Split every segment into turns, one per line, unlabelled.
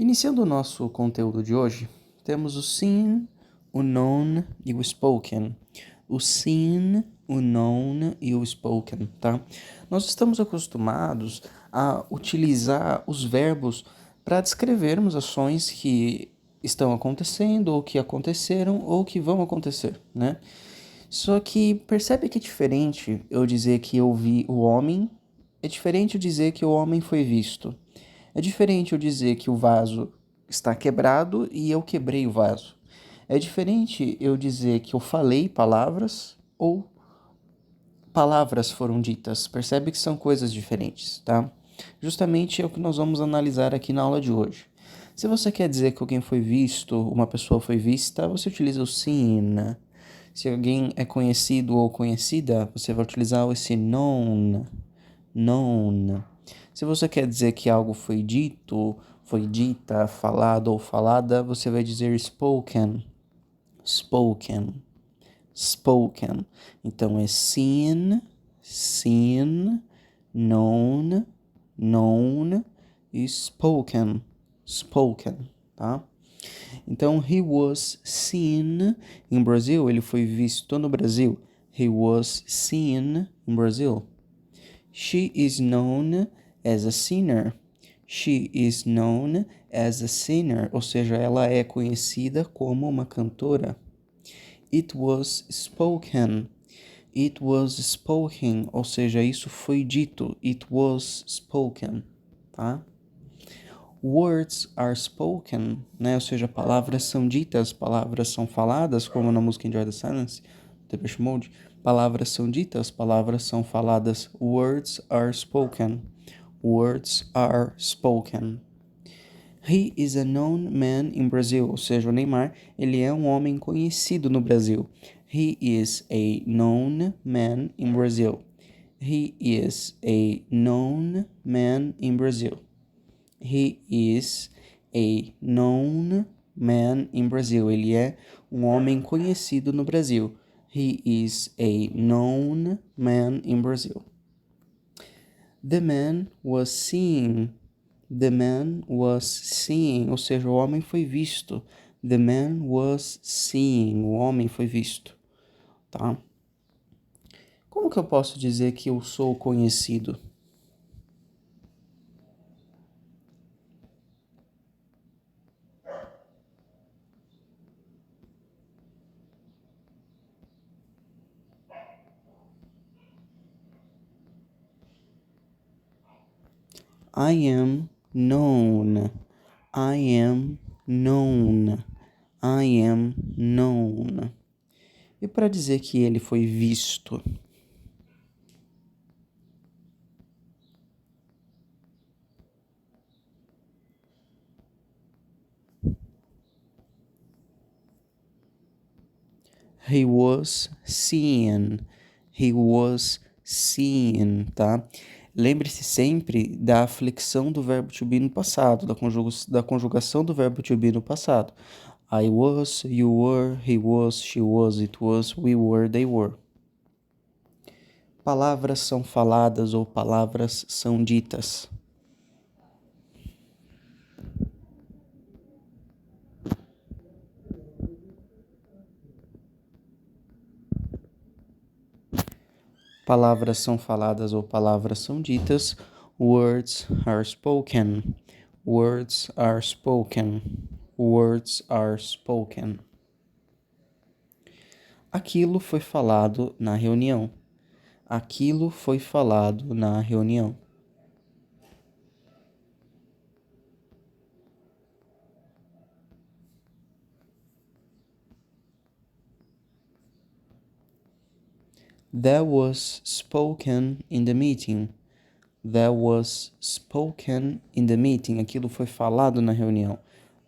Iniciando o nosso conteúdo de hoje, temos o seen, o known e o spoken. O seen, o known e o spoken, tá? Nós estamos acostumados a utilizar os verbos para descrevermos ações que estão acontecendo, ou que aconteceram, ou que vão acontecer, né? Só que percebe que é diferente eu dizer que eu vi o homem, é diferente eu dizer que o homem foi visto. É diferente eu dizer que o vaso está quebrado e eu quebrei o vaso. É diferente eu dizer que eu falei palavras ou palavras foram ditas. Percebe que são coisas diferentes, tá? Justamente é o que nós vamos analisar aqui na aula de hoje. Se você quer dizer que alguém foi visto, uma pessoa foi vista, você utiliza o seen. Se alguém é conhecido ou conhecida, você vai utilizar esse known. Known. Se você quer dizer que algo foi dito, foi dita, falado ou falada, você vai dizer spoken. Spoken. Spoken. Então é seen, seen, known, known e spoken. Spoken, tá? Então, he was seen in Brazil. Ele foi visto no Brasil. He was seen in Brazil. She is known as a singer. She is known as a singer. Ou seja, ela é conhecida como uma cantora. It was spoken. It was spoken. Ou seja, isso foi dito. It was spoken. Tá? Words are spoken, né? Ou seja, palavras são ditas, palavras são faladas, como na música Enjoy the Silence, Depeche Mode. Palavras são ditas, palavras são faladas. Words are spoken. Words are spoken. He is a known man in Brazil, ou seja, o Neymar, ele é um homem conhecido no Brasil. He is a known man in Brazil. He is a known man in Brazil. He is a known man in Brazil. Ele é um homem conhecido no Brasil. He is a known man in Brazil. The man was seen. The man was seen. Ou seja, o homem foi visto. The man was seen. O homem foi visto. Tá? Como que eu posso dizer que eu sou conhecido? I am known. I am known. I am known. E para dizer que ele foi visto? He was seen. He was seen, tá? Lembre-se sempre da flexão do verbo to be no passado, da conjugação do verbo to be no passado. I was, you were, he was, she was, it was, we were, they were. Palavras são faladas ou palavras são ditas. Palavras são faladas ou palavras são ditas. Words are spoken. Words are spoken. Words are spoken. Aquilo foi falado na reunião. Aquilo foi falado na reunião. That was spoken in the meeting. That was spoken in the meeting. Aquilo foi falado na reunião.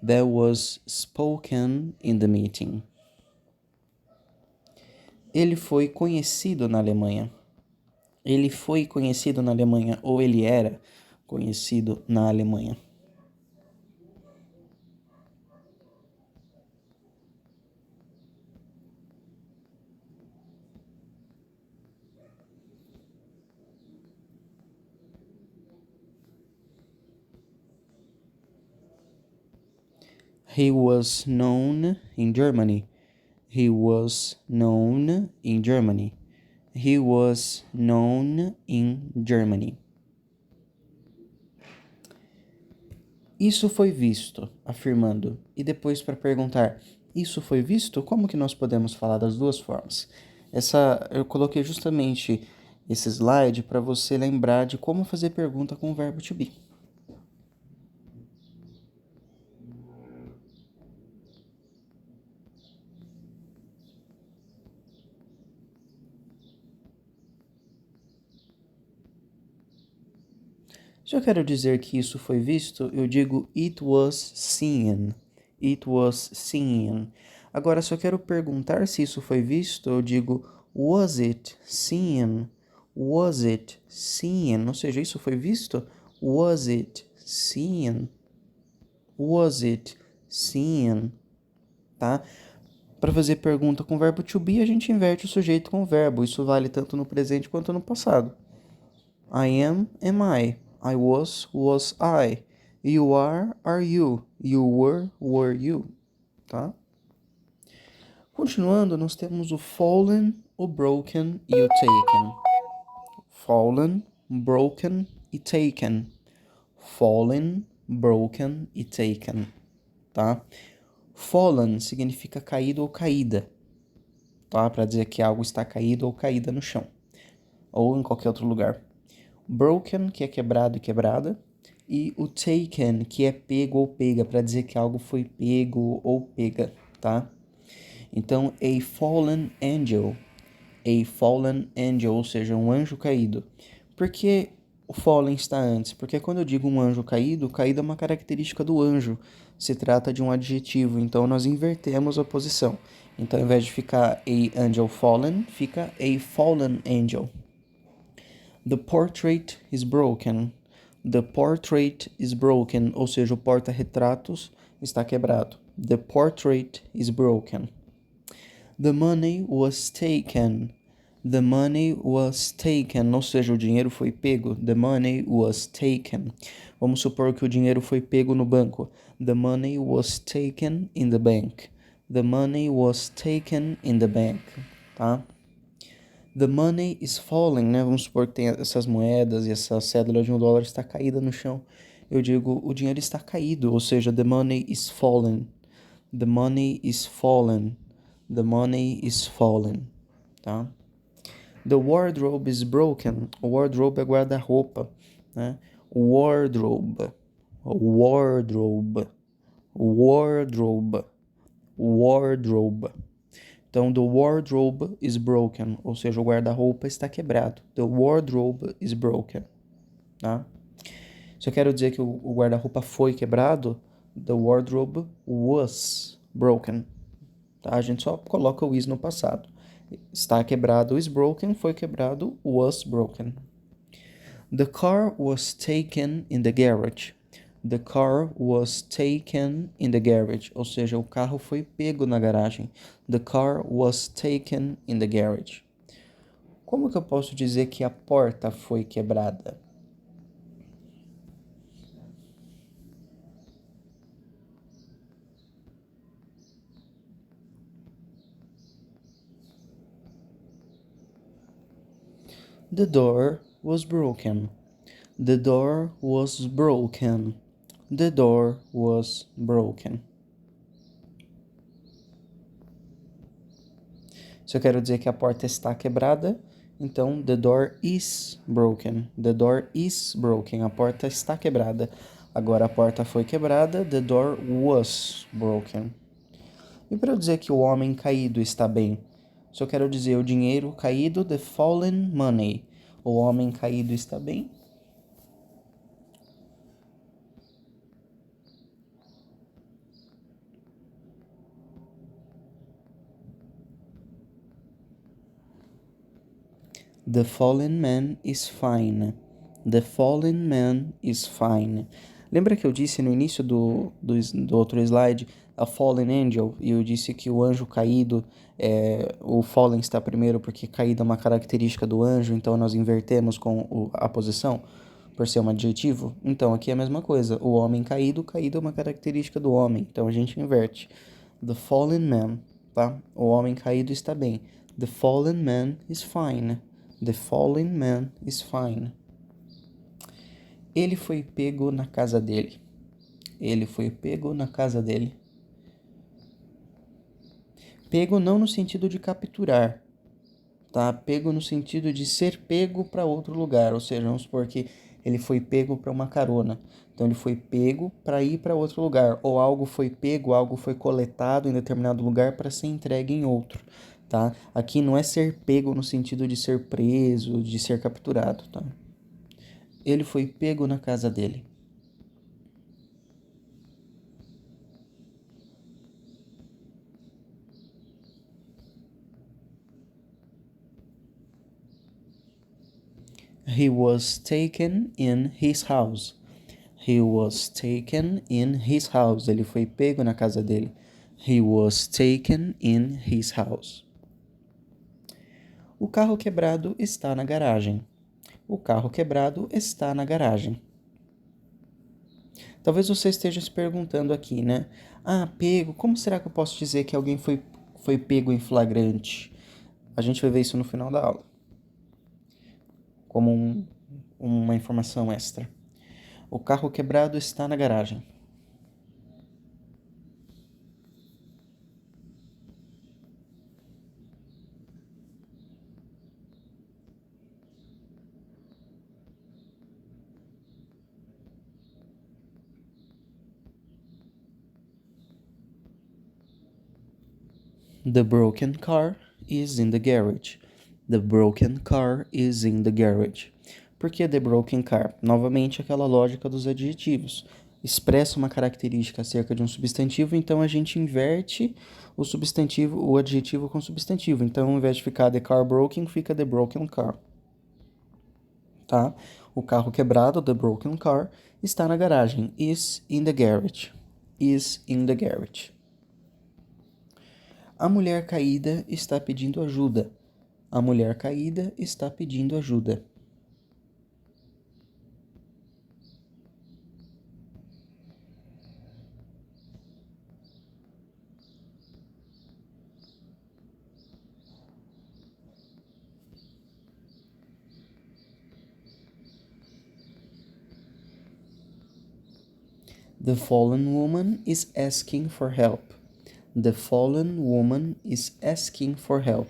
That was spoken in the meeting. Ele foi conhecido na Alemanha. Ele foi conhecido na Alemanha ou ele era conhecido na Alemanha. He was known in Germany. He was known in Germany. He was known in Germany. Isso foi visto, afirmando. E depois para perguntar, isso foi visto? Como que nós podemos falar das duas formas? Eu coloquei justamente esse slide para você lembrar de como fazer pergunta com o verbo to be. Se eu quero dizer que isso foi visto, eu digo it was seen. It was seen. Agora, se eu quero perguntar se isso foi visto, eu digo was it seen? Was it seen? Ou seja, isso foi visto? Was it seen? Was it seen? Tá? Para fazer pergunta com o verbo to be, a gente inverte o sujeito com o verbo. Isso vale tanto no presente quanto no passado. I am I. I was I. You are you. You were you. Tá? Continuando, nós temos o fallen, o broken e o taken. Fallen, broken e taken. Fallen, broken e taken. Tá? Fallen significa caído ou caída. Tá? Para dizer que algo está caído ou caída no chão. Ou em qualquer outro lugar. Broken, que é quebrado e quebrada, e o taken, que é pego ou pega, para dizer que algo foi pego ou pega, tá? Então, a fallen angel, ou seja, um anjo caído. Por que o fallen está antes? Porque quando eu digo um anjo caído, caído é uma característica do anjo, se trata de um adjetivo, então nós invertemos a posição. Então, ao invés de ficar a angel fallen, fica a fallen angel. The portrait is broken. The portrait is broken, ou seja, o porta-retratos está quebrado. The portrait is broken. The money was taken. The money was taken, ou seja, o dinheiro foi pego. The money was taken. Vamos supor que o dinheiro foi pego no banco. The money was taken in the bank. The money was taken in the bank, tá? The money is falling, né? Vamos supor que tem essas moedas e essa cédula de $1 está caída no chão. Eu digo, o dinheiro está caído, ou seja, the money is fallen. The money is fallen. The money is fallen, tá? The wardrobe is broken. O wardrobe é guarda-roupa, né? Wardrobe. Wardrobe. Wardrobe. Wardrobe. Então, the wardrobe is broken, ou seja, o guarda-roupa está quebrado. The wardrobe is broken, tá? Se eu quero dizer que o guarda-roupa foi quebrado, the wardrobe was broken, tá? A gente só coloca o is no passado. Está quebrado is broken, foi quebrado was broken. The car was taken in the garage. The car was taken in the garage, ou seja, o carro foi pego na garagem. The car was taken in the garage. Como que eu posso dizer que a porta foi quebrada? The door was broken. The door was broken. The door was broken. Se eu quero dizer que a porta está quebrada, então the door is broken. The door is broken. A porta está quebrada. Agora a porta foi quebrada, the door was broken. E para eu dizer que o homem caído está bem, se eu quero dizer o dinheiro caído, the fallen money. O homem caído está bem. The fallen man is fine. The fallen man is fine. Lembra que eu disse no início do outro slide, a fallen angel, e eu disse que o anjo caído, o fallen está primeiro porque caído é uma característica do anjo, então nós invertemos a posição? por ser um adjetivo? Então aqui é a mesma coisa. O homem caído, caído é uma característica do homem. Então a gente inverte. The fallen man, tá? O homem caído está bem. The fallen man is fine. The fallen man is fine. Ele foi pego na casa dele. Ele foi pego na casa dele. Pego não no sentido de capturar, tá? Pego no sentido de ser pego para outro lugar, ou seja, vamos supor que ele foi pego para uma carona. Então ele foi pego para ir para outro lugar, ou algo foi pego, algo foi coletado em determinado lugar para ser entregue em outro, tá? Aqui não é ser pego no sentido de ser preso, de ser capturado, tá? Ele foi pego na casa dele. He was taken in his house. He was taken in his house. Ele foi pego na casa dele. He was taken in his house. O carro quebrado está na garagem. O carro quebrado está na garagem. Talvez você esteja se perguntando aqui, né? Ah, pego. Como será que eu posso dizer que alguém foi pego em flagrante? A gente vai ver isso no final da aula. Como uma informação extra. O carro quebrado está na garagem. The broken car is in the garage. The broken car is in the garage. Por que the broken car? Novamente aquela lógica dos adjetivos. Expressa uma característica acerca de um substantivo, então a gente inverte o substantivo, o adjetivo com o substantivo. Então, ao invés de ficar the car broken, fica the broken car. Tá? O carro quebrado, the broken car, está na garagem. Is in the garage. Is in the garage. A mulher caída está pedindo ajuda. A mulher caída está pedindo ajuda. The fallen woman is asking for help. The fallen woman is asking for help.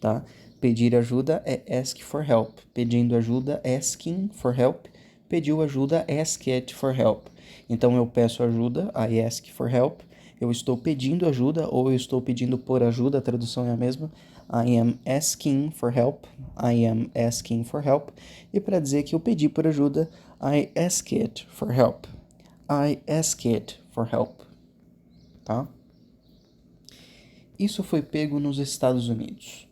Tá? Pedir ajuda é ask for help. Pedindo ajuda, asking for help. Pediu ajuda, asked for help. Então eu peço ajuda, I ask for help. Eu estou pedindo ajuda ou eu estou pedindo por ajuda, a tradução é a mesma. I am asking for help. I am asking for help. E para dizer que eu pedi por ajuda, I asked for help. I asked for help. Tá? Isso foi pego nos Estados Unidos.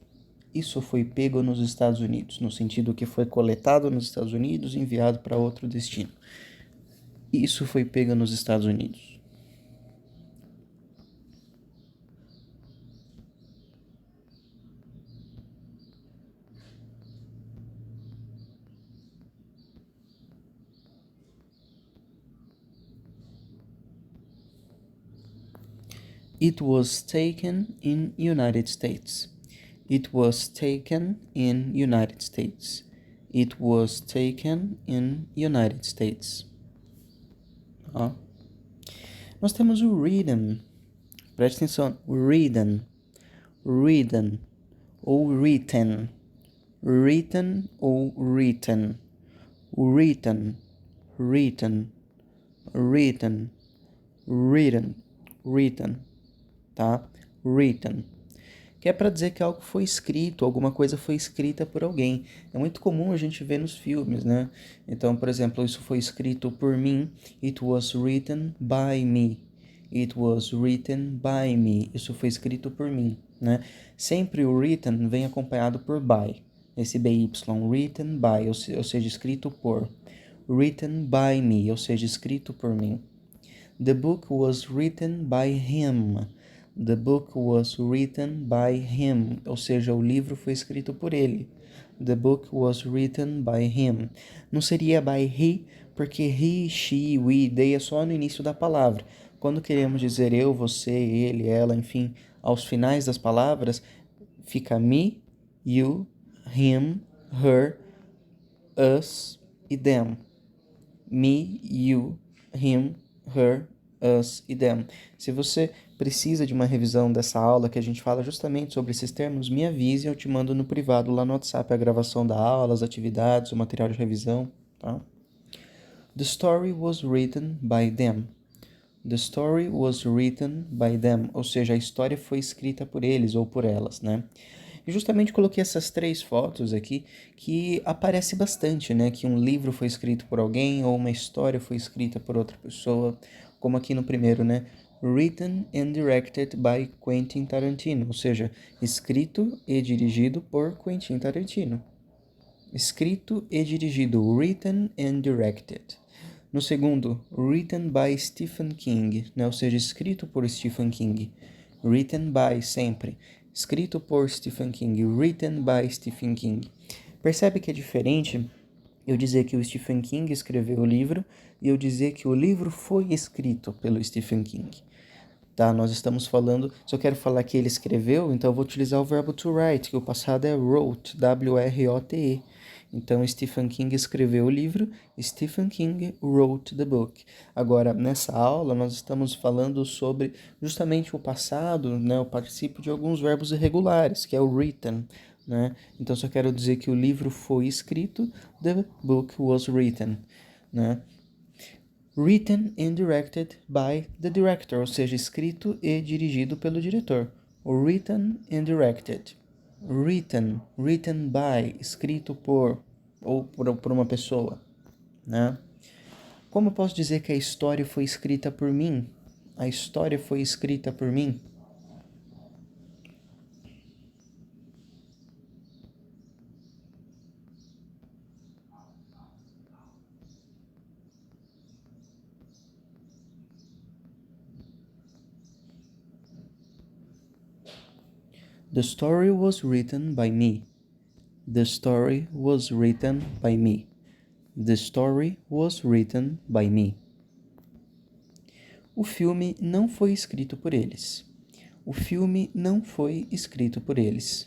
Isso foi pego nos Estados Unidos, no sentido que foi coletado nos Estados Unidos e enviado para outro destino. Isso foi pego nos Estados Unidos. It was taken in United States. It was taken in United States. It was taken in United States. Ó. Nós temos o written. Preste atenção. Written. Written. Ou written. Written ou written. Written. Written. Written. Written. Written. Tá? Written. Que é para dizer que algo foi escrito, alguma coisa foi escrita por alguém. É muito comum a gente ver nos filmes, né? Então, por exemplo, isso foi escrito por mim. It was written by me. It was written by me. Isso foi escrito por mim, né? Sempre o written vem acompanhado por by. Esse by, written by, ou seja, escrito por. Written by me, ou seja, escrito por mim. The book was written by him. The book was written by him, ou seja, o livro foi escrito por ele. The book was written by him. Não seria by he, porque he, she, we, they é só no início da palavra. Quando queremos dizer eu, você, ele, ela, enfim, aos finais das palavras, fica me, you, him, her, us e them. Me, you, him, her, us e them. Se você precisa de uma revisão dessa aula que a gente fala justamente sobre esses termos, me avise e eu te mando no privado lá no WhatsApp a gravação da aula, as atividades, o material de revisão, tá? The story was written by them. The story was written by them, ou seja, a história foi escrita por eles ou por elas, né? E justamente coloquei essas três fotos aqui que aparece bastante, né? Que um livro foi escrito por alguém ou uma história foi escrita por outra pessoa, como aqui no primeiro, né? Written and directed by Quentin Tarantino, ou seja, escrito e dirigido por Quentin Tarantino. Escrito e dirigido, written and directed. No segundo, written by Stephen King, né? Ou seja, escrito por Stephen King. Written by sempre. Escrito por Stephen King. Written by Stephen King. Percebe que é diferente eu dizer que o Stephen King escreveu o livro e eu dizer que o livro foi escrito pelo Stephen King. Tá? Nós estamos falando, se eu quero falar que ele escreveu, então eu vou utilizar o verbo to write, que o passado é wrote, W-R-O-T-E. Então, Stephen King escreveu o livro, Stephen King wrote the book. Agora, nessa aula, nós estamos falando sobre justamente o passado, né, o particípio de alguns verbos irregulares, que é o written, né? Então, se eu quero dizer que o livro foi escrito, the book was written, né? Written and directed by the director, ou seja, escrito e dirigido pelo diretor. Written and directed. Written by, escrito por ou por uma pessoa, né? Como eu posso dizer que a história foi escrita por mim? A história foi escrita por mim. The story was written by me. The story was written by me. The story was written by me. O filme não foi escrito por eles. O filme não foi escrito por eles.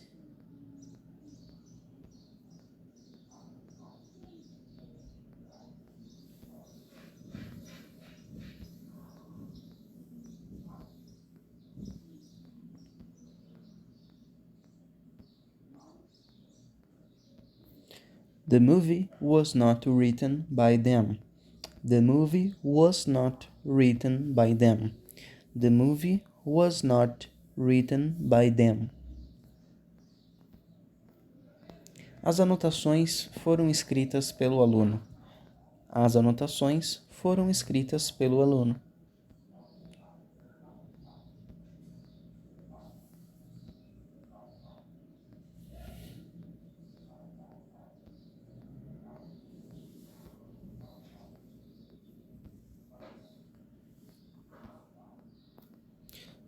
The movie was not written by them. The movie was not written by them. The movie was not written by them. As anotações foram escritas pelo aluno. As anotações foram escritas pelo aluno.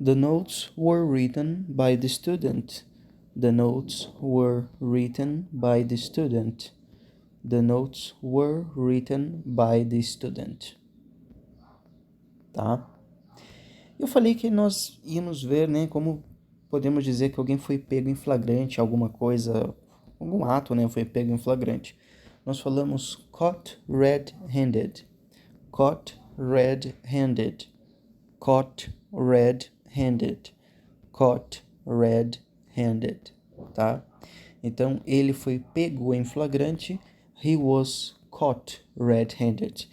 The notes were written by the student. The notes were written by the student. The notes were written by the student. Tá? Eu falei que nós íamos ver, né, como podemos dizer que alguém foi pego em flagrante, alguma coisa, algum ato, né, foi pego em flagrante. Nós falamos caught red-handed. Caught red-handed. Caught red-handed. Caught red-handed, tá? Então, ele foi pego em flagrante. He was caught red-handed.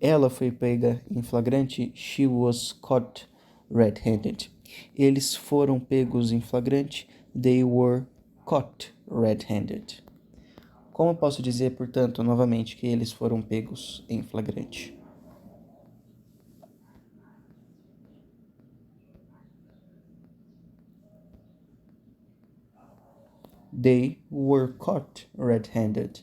Ela foi pega em flagrante. She was caught red-handed. Eles foram pegos em flagrante. They were caught red-handed. Como eu posso dizer, portanto, novamente, que eles foram pegos em flagrante? They were caught red-handed.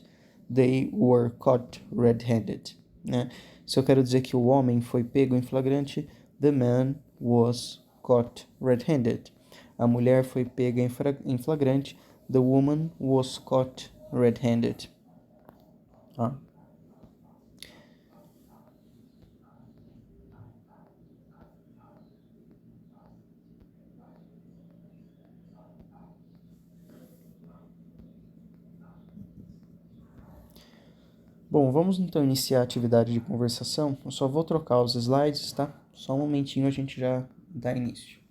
They were caught red-handed, né? Se eu quero dizer que o homem foi pego em flagrante, the man was caught red-handed. A mulher foi pega em flagrante, the woman was caught red-handed. Tá? Bom, vamos então iniciar a atividade de conversação. Eu só vou trocar os slides, tá? Só um momentinho a gente já dá início.